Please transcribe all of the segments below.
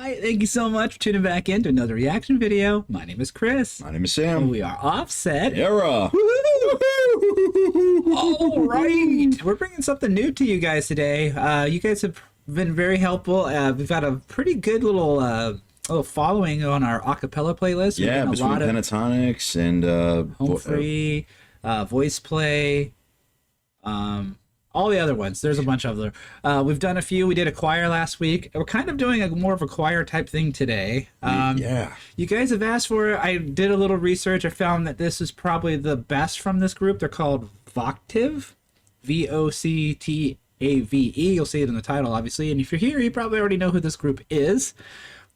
Hi, thank you so much for tuning back in to another reaction video. My name is Chris. My name is Sam. We are Offset. Era. All right. We're bringing something new to you guys today. You guys have been very helpful. We've got a pretty good little following on our acapella playlist. Yeah, between pentatonics and home free, voice play, all the other ones. There's a bunch of them. We've done a few. We did a choir last week. We're kind of doing more of a choir type thing today. Yeah. You guys have asked for it. I did a little research. I found that this is probably the best from this group. They're called Voctave, Voctave. You'll see it in the title, obviously. And if you're here, you probably already know who this group is.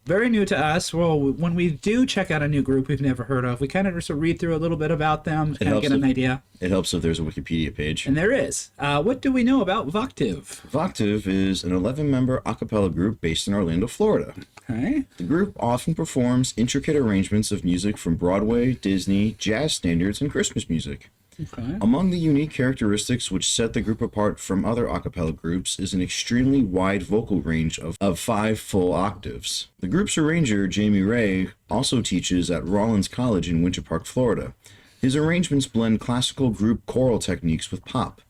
Very new to us. Well, when we do check out a new group we've never heard of, we kind of just read through a little bit about them, kind of get an idea. It helps if there's a Wikipedia page. And there is. What do we know about Voctave? Voctave is an 11-member a cappella group based in Orlando, Florida. Okay. The group often performs intricate arrangements of music from Broadway, Disney, jazz standards, and Christmas music. Okay. Among the unique characteristics which set the group apart from other a cappella groups is an extremely wide vocal range of 5 full octaves. The group's arranger, Jamie Ray, also teaches at Rollins College in Winter Park, Florida. His arrangements blend classical group choral techniques with pop.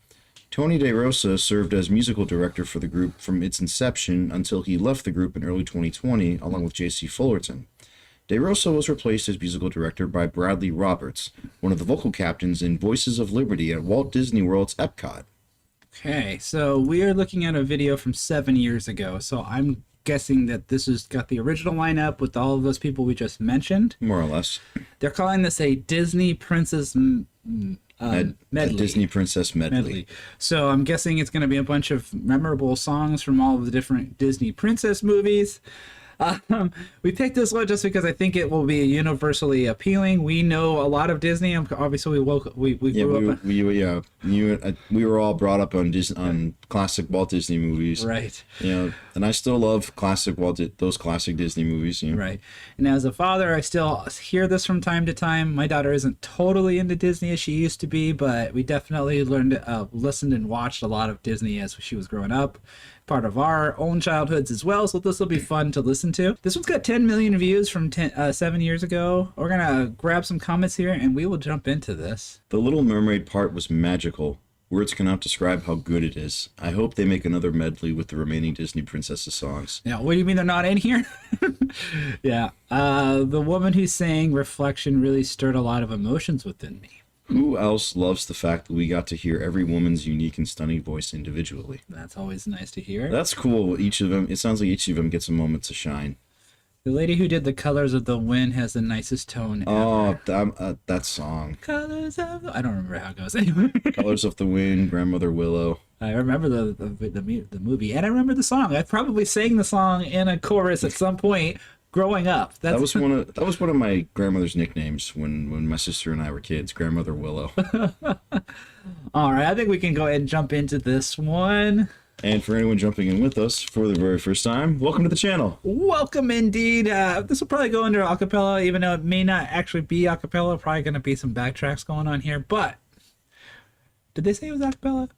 Tony DeRosa served as musical director for the group from its inception until he left the group in early 2020, along with J.C. Fullerton. DeRosa was replaced as musical director by Bradley Roberts, one of the vocal captains in Voices of Liberty at Walt Disney World's Epcot. Okay, so we are looking at a video from 7 years ago, so I'm guessing that this has got the original lineup with all of those people we just mentioned. More or less. They're calling this a Disney Princess Medley. Disney Princess Medley. So I'm guessing it's going to be a bunch of memorable songs from all of the different Disney princess movies. We picked this one just because I think it will be universally appealing. We know a lot of Disney. Obviously, we grew up. We were all brought up on classic Walt Disney movies, right? You know, and I still love those classic Disney movies. You know? Right. And as a father, I still hear this from time to time. My daughter isn't totally into Disney as she used to be, but we definitely listened and watched a lot of Disney as she was growing up. Part of our own childhoods as well, so this will be fun to listen to. This one's got 10 million views from 7 years ago. We're gonna grab some comments here and we will jump into this. The Little Mermaid part was magical. Words cannot describe how good it is. I hope they make another medley with the remaining Disney princesses songs. Yeah, what do you mean they're not in here? Yeah, the woman who sang Reflection really stirred a lot of emotions within me. Who else loves the fact that we got to hear every woman's unique and stunning voice individually? That's always nice to hear. That's cool. Each of them, it sounds like each of them gets a moment to shine. The lady who did the Colors of the Wind has the nicest tone ever. Oh, that song. Colors of the... I don't remember how it goes anyway. Colors of the Wind, Grandmother Willow. I remember the movie, and I remember the song. I probably sang the song in a chorus at some point growing up. That was one of my grandmother's nicknames when my sister and I were kids. Grandmother Willow. All right, I think we can go ahead and jump into this one. And for anyone jumping in with us for the very first time, welcome to the channel. Welcome indeed. This will probably go under acapella, even though it may not actually be acapella. Probably going to be some backtracks going on here. But did they say it was acapella?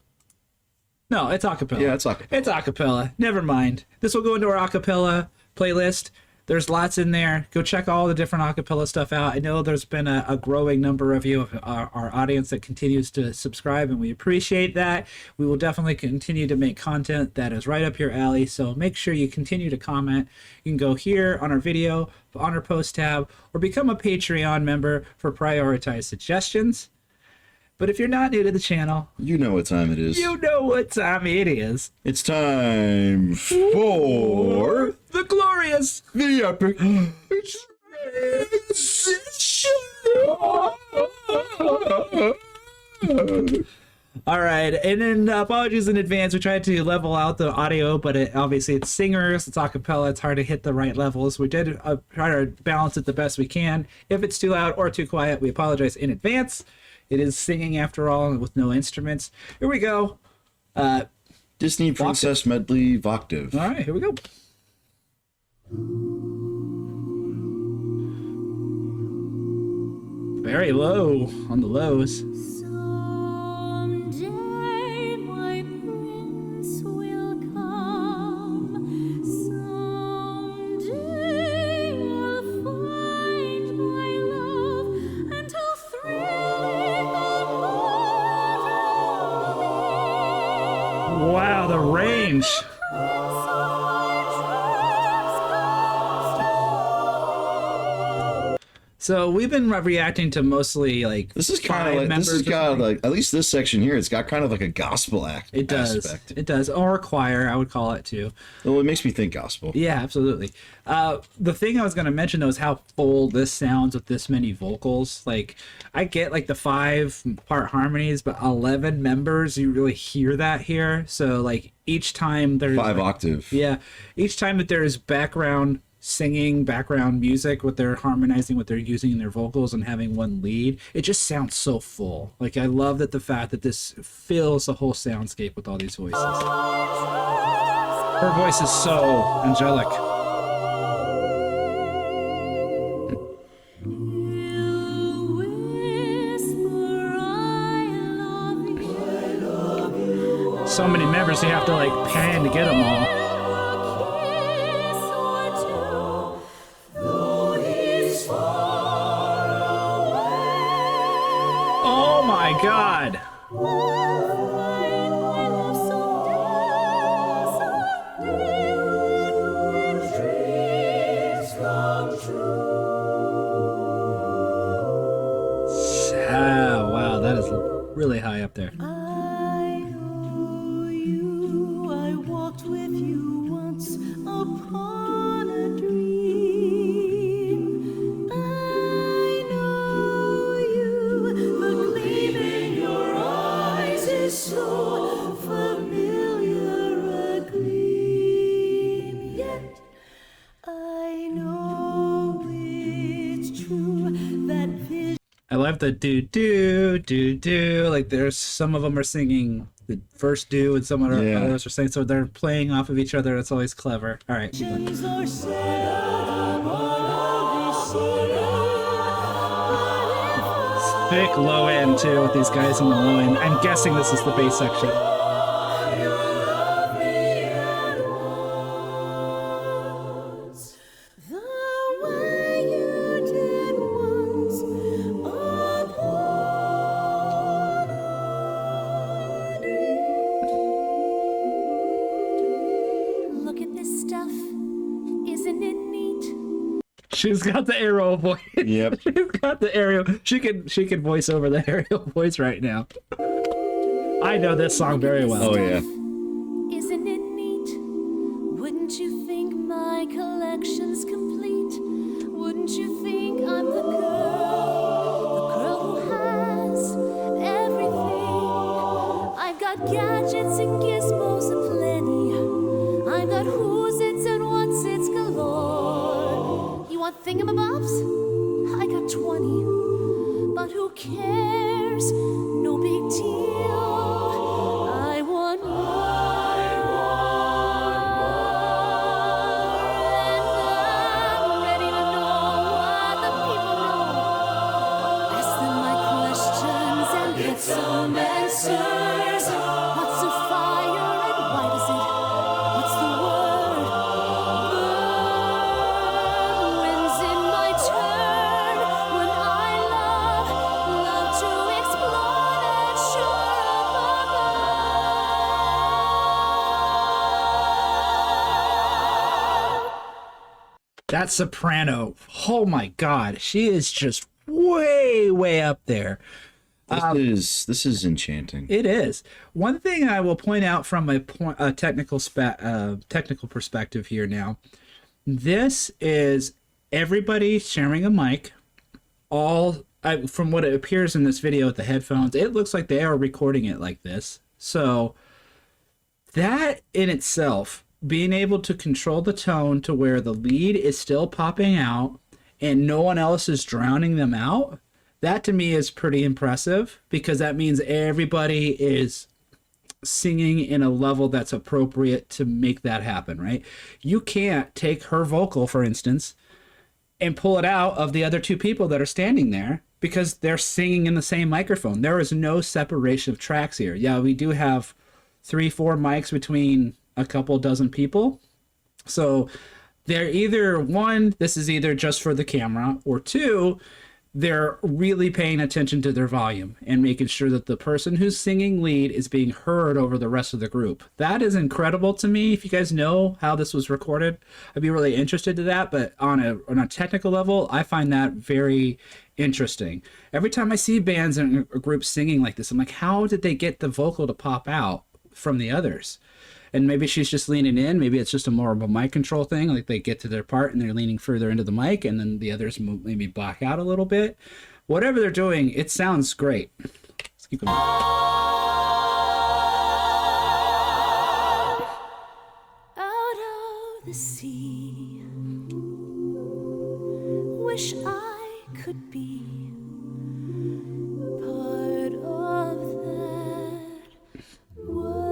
No, it's acapella. Yeah, it's acapella. It's acapella. Never mind. This will go into our acapella playlist. There's lots in there. Go check all the different acapella stuff out. I know there's been a growing number of you, our audience, that continues to subscribe, and we appreciate that. We will definitely continue to make content that is right up your alley, so make sure you continue to comment. You can go here on our video, on our post tab, or become a Patreon member for prioritized suggestions. But if you're not new to the channel, you know what time it is. You know what time it is. It's time for the glorious, the epic All right, and then apologies in advance. We tried to level out the audio, but obviously it's singers, it's acapella, it's hard to hit the right levels. We did try to balance it the best we can. If it's too loud or too quiet, we apologize in advance. It is singing after all, with no instruments. Here we go. Disney Princess Medley, Voctave. All right, here we go. Very low on the lows. Someday my prince will come. Someday the range. So we've been reacting to mostly like This is kind of like, this has got like, at least this section here, it's got kind of like a gospel aspect. It does, or choir, I would call it too. Well, it makes me think gospel. Yeah, absolutely. The thing I was going to mention though is how full this sounds with this many vocals. Like, I get like the 5-part harmonies, but 11 members, you really hear that here. So like each time there's 5 octave. Yeah, each time that there's background singing, background music, what they're harmonizing, what they're using in their vocals, and having one lead, it just sounds so full. Like, I love that the fact that this fills the whole soundscape with all these voices. Her voice is so angelic. So many members, you have to like pan to get them all. Oh my God! Ah, wow, that is really high up there. I know you, I walked with you once upon a dream. I know you, the gleam in your eyes is so familiar a gleam. Yet I know it's true that vision. I love the do. Like, there's some of them are singing the first do, and some of Yeah. others are saying, so they're playing off of each other. It's always clever. All right. keep going. Are set upon this Thick low end too with these guys in the low end. I'm guessing this is the bass section. the way you did once upon a dream. Look at this stuff. Isn't it neat? She's got the aerial voice. Yep. She's got the aerial. She can voice over the aerial voice right now. I know this song very well. Oh, yeah. Isn't it neat? Wouldn't you think my collection's complete? Wouldn't you think I'm the girl who has everything? I've got gadgets and gizmos aplenty. I've got who's its and what's its galore. You want thingamabobs? I got 20. But who cares? No big deal. I want more. And I'm ready to know what the people know. Ask them my questions and get some answers. What's a fire and why does it? What's the word? Burn. When's it my turn? When I love to explore that shore above. That soprano. Oh my God. She is just way up there. This is enchanting. It is. One thing I will point out from a technical perspective here now. This is everybody sharing a mic. From what it appears in this video with the headphones, it looks like they are recording it like this. So that in itself, being able to control the tone to where the lead is still popping out and no one else is drowning them out, that to me is pretty impressive, because that means everybody is singing in a level that's appropriate to make that happen, right? You can't take her vocal, for instance, and pull it out of the other two people that are standing there, because they're singing in the same microphone. There is no separation of tracks here. Yeah, we do have 3-4 mics between a couple dozen people. So they're either, one, this is either just for the camera, or two, they're really paying attention to their volume and making sure that the person who's singing lead is being heard over the rest of the group. That is incredible to me. If you guys know how this was recorded, I'd be really interested to that. But on a technical level, I find that very interesting. Every time I see bands and groups singing like this, I'm like, how did they get the vocal to pop out from the others? And maybe she's just leaning in. Maybe it's just a more of a mic control thing. Like they get to their part and they're leaning further into the mic, and then the others maybe block out a little bit. Whatever they're doing, it sounds great. Let's keep going. Out of the sea, wish I could be part of that world.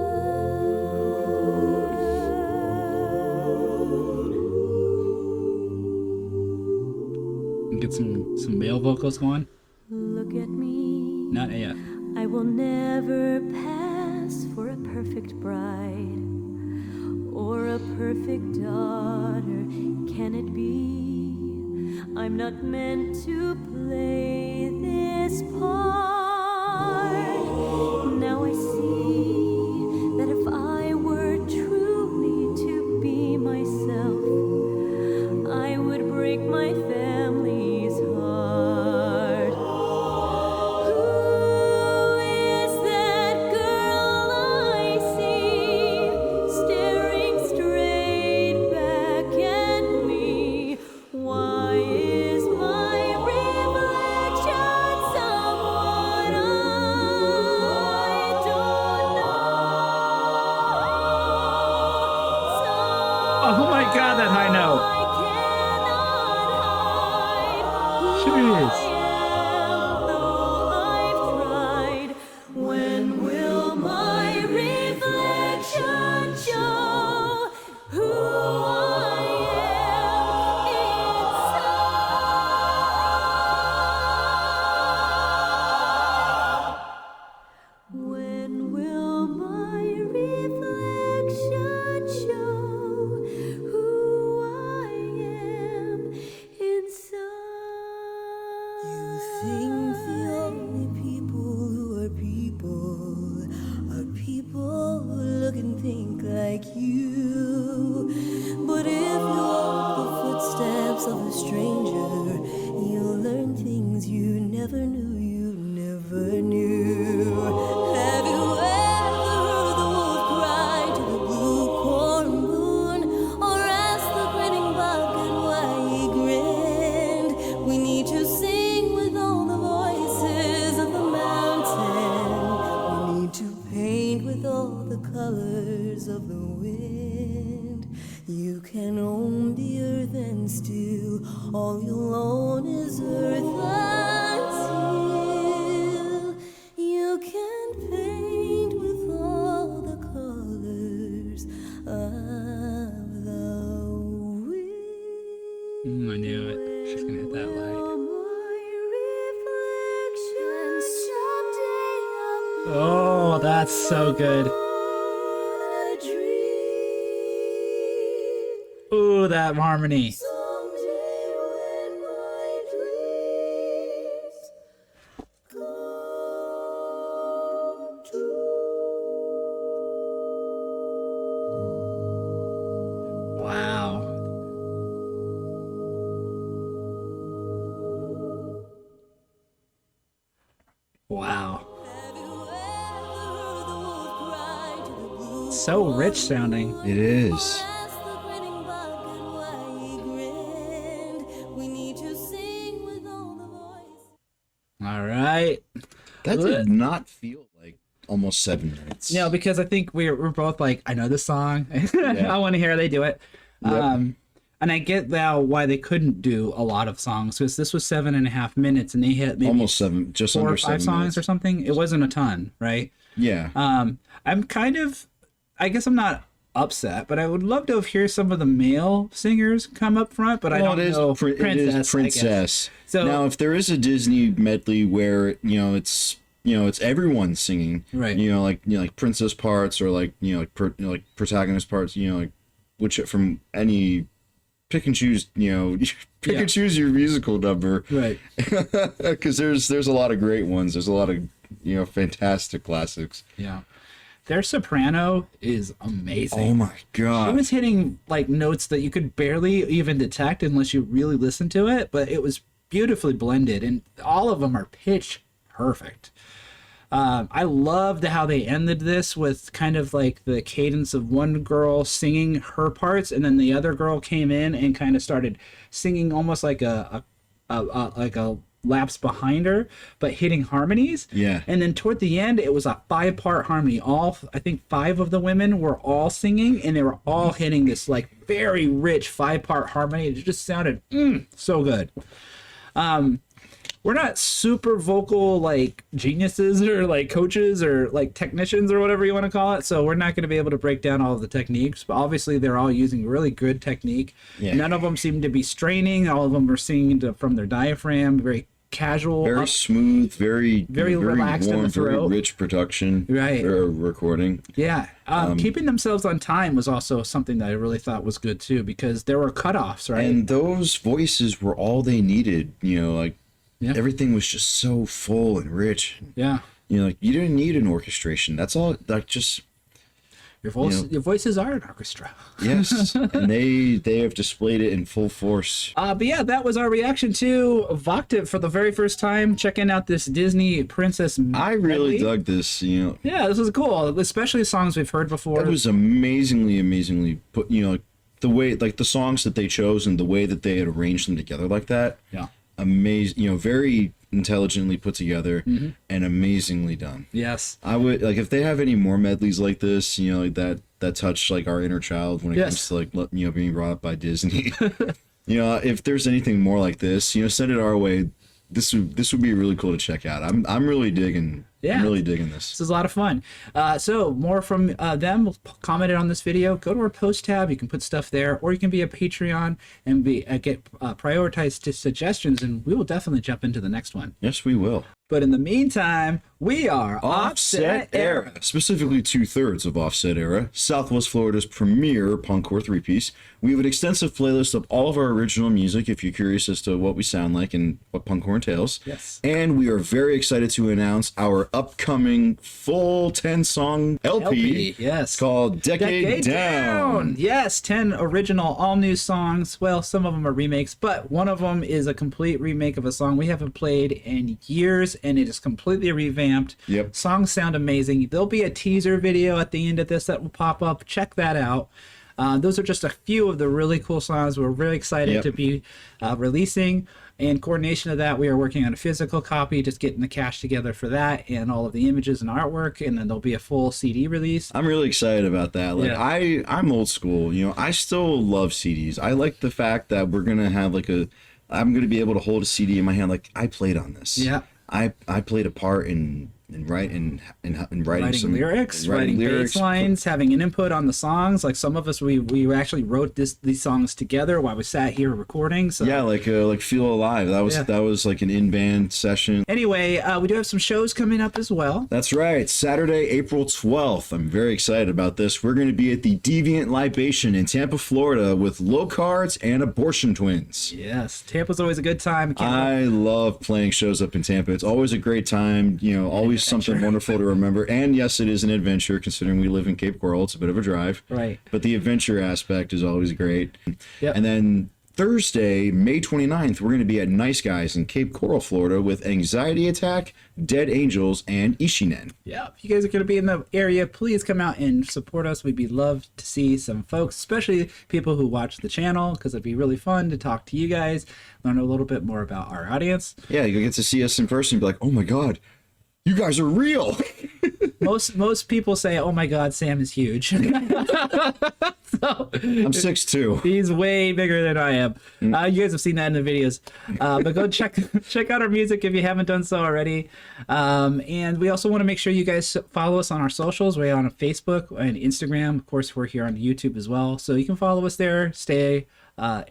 Get some male vocals going. Look at me. Not yet. I will never pass for a perfect bride or a perfect daughter. Can it be? I'm not meant to play this part. Now I see that if I were truly to be myself, I would break my family's heart. Who is that girl I see staring straight back at me? Why is my reflection someone I don't know? Oh my God, that high note. I cannot hide who Jeez. I am, though I've tried. When will my reflection show who I am inside? When will my reflection show who I am inside? You think the only people who are people who look and think like you. But if you walk the footsteps of a stranger, you'll learn things you never knew you never knew. Have you ever heard the wolf cry to the blue corn moon, or asked the grinning bucket why he grinned? We need to sing with all the voices of the mountain. We need to paint with all the colors of the wind. You can own the earth and still all you'll own is earth until you can paint with all the colors of the wind. I knew it. She's gonna hit that light. Oh, that's so good. Ooh, that harmony. Wow. Wow. So rich sounding. It is. All right. That Good. did not feel like almost 7 minutes. No, because I think we're both like, I know the song. I want to hear how they do it. Yep. And I get now why they couldn't do a lot of songs, because this was 7.5 minutes and they hit maybe Almost 7, just 4 under or 5 7 songs minutes. or something. It wasn't a ton, right? Yeah. I'm kind of, I guess I'm not upset, but I would love to hear some of the male singers come up front, but I don't know. It is Princess. So- now, if there is a Disney medley where it's everyone singing, Right. like princess parts or like protagonist parts, like which from any pick and choose, pick Yeah. and choose your musical number. Right. Because there's a lot of great ones. There's a lot of, fantastic classics. Yeah. Their soprano is amazing. Oh my She God. was hitting like notes that you could barely even detect unless you really listened to it, but it was beautifully blended, and all of them are pitch perfect. I loved how they ended this with kind of like the cadence of one girl singing her parts, and then the other girl came in and kind of started singing almost like a lapse behind her, but hitting harmonies. Yeah. And then toward the end, it was a 5-part harmony. I think 5 of the women were all singing, and they were all hitting this like very rich 5-part harmony. It just sounded so good. We're not super vocal like geniuses or like coaches or like technicians or whatever you want to call it, so we're not going to be able to break down all of the techniques, but obviously they're all using really good technique. Yeah. None of them seem to be straining. All of them are singing from their diaphragm, very casual, Very smooth, very relaxed in warm, the throat. very rich production. Right. Or recording. Yeah. Keeping themselves on time was also something that I really thought was good too, because there were cutoffs, right? And those voices were all they needed. Yeah. Everything was just so full and rich. Yeah. You didn't need an orchestration. That's all. Like just Your voices are an orchestra. yes, and they have displayed it in full force. But yeah, that was our reaction to Voctave for the very first time, checking out this Disney Princess Medley. I really dug this. Yeah, this was cool, especially songs we've heard before. It was amazingly put. The way, like the songs that they chose and the way that they had arranged them together like that. Yeah. Amazing. Very intelligently put together and amazingly done. Yes. I would like if they have any more medleys like this, like that touch like our inner child when it comes to like being brought up by Disney. If there's anything more like this, send it our way. This would be really cool to check out. I'm really digging. Yeah. I'm really digging this. This is a lot of fun. So more from them commented on this video. Go to our post tab. You can put stuff there, or you can be a Patreon and get prioritized to suggestions, and we will definitely jump into the next one. Yes, we will. But in the meantime, we are Offset Era. Specifically 2/3 of Offset Era, Southwest Florida's premier punkcore 3-piece. We have an extensive playlist of all of our original music if you're curious as to what we sound like and what punkcore entails. Yes. And we are very excited to announce our upcoming full 10-song LP. Yes. It's called Decade Down. Yes, 10 original, all new songs. Well, some of them are remakes, but one of them is a complete remake of a song we haven't played in years, and it is completely revamped. Yep. Songs sound amazing. There'll be a teaser video at the end of this that will pop up. Check that out. Those are just a few of the really cool songs we're really excited to be releasing. In coordination of that, we are working on a physical copy, just getting the cash together for that and all of the images and artwork, and then there'll be a full CD release. I'm really excited about that. Like I'm old school, I still love CDs. I like the fact that we're gonna have I'm gonna be able to hold a CD in my hand like I played on this. Yeah. I played a part in writing lyrics, writing lyrics, bass lines, having an input on the songs. Like some of us, we actually wrote these songs together while we sat here recording. So yeah, like Feel Alive. That was like an in-band session. Anyway, we do have some shows coming up as well. That's right. Saturday, April 12th. I'm very excited about this. We're going to be at the Deviant Libation in Tampa, Florida with Low Cards and Abortion Twins. Yes, Tampa's always a good time. I love playing shows up in Tampa. It's always a great time. Always something wonderful to remember. And yes, it is an adventure considering we live in Cape Coral. It's a bit of a drive. Right. But the adventure aspect is always great. Yep. And then Thursday, May 29th, we're going to be at Nice Guys in Cape Coral, Florida with Anxiety Attack, Dead Angels, and Ishinen. Yeah, if you guys are going to be in the area, please come out and support us. We'd be love to see some folks, especially people who watch the channel, because it'd be really fun to talk to you guys, learn a little bit more about our audience. Yeah, you get to see us in person and be like, oh my God, you guys are real. Most people say, oh my God, Sam is huge. So, I'm 6'2". He's way bigger than I am. You guys have seen that in the videos. But go check out our music if you haven't done so already. And we also want to make sure you guys follow us on our socials. We're on Facebook and Instagram. Of course, we're here on YouTube as well. So you can follow us there, stay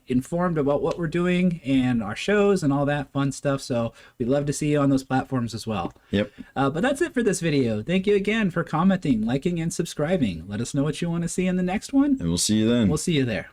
informed about what we're doing and our shows and all that fun stuff. So we'd love to see you on those platforms as well. Yep. But that's it for this video. Thank you again for commenting, liking, and subscribing. Let us know what you want to see in the next one. And we'll see you then. We'll see you there.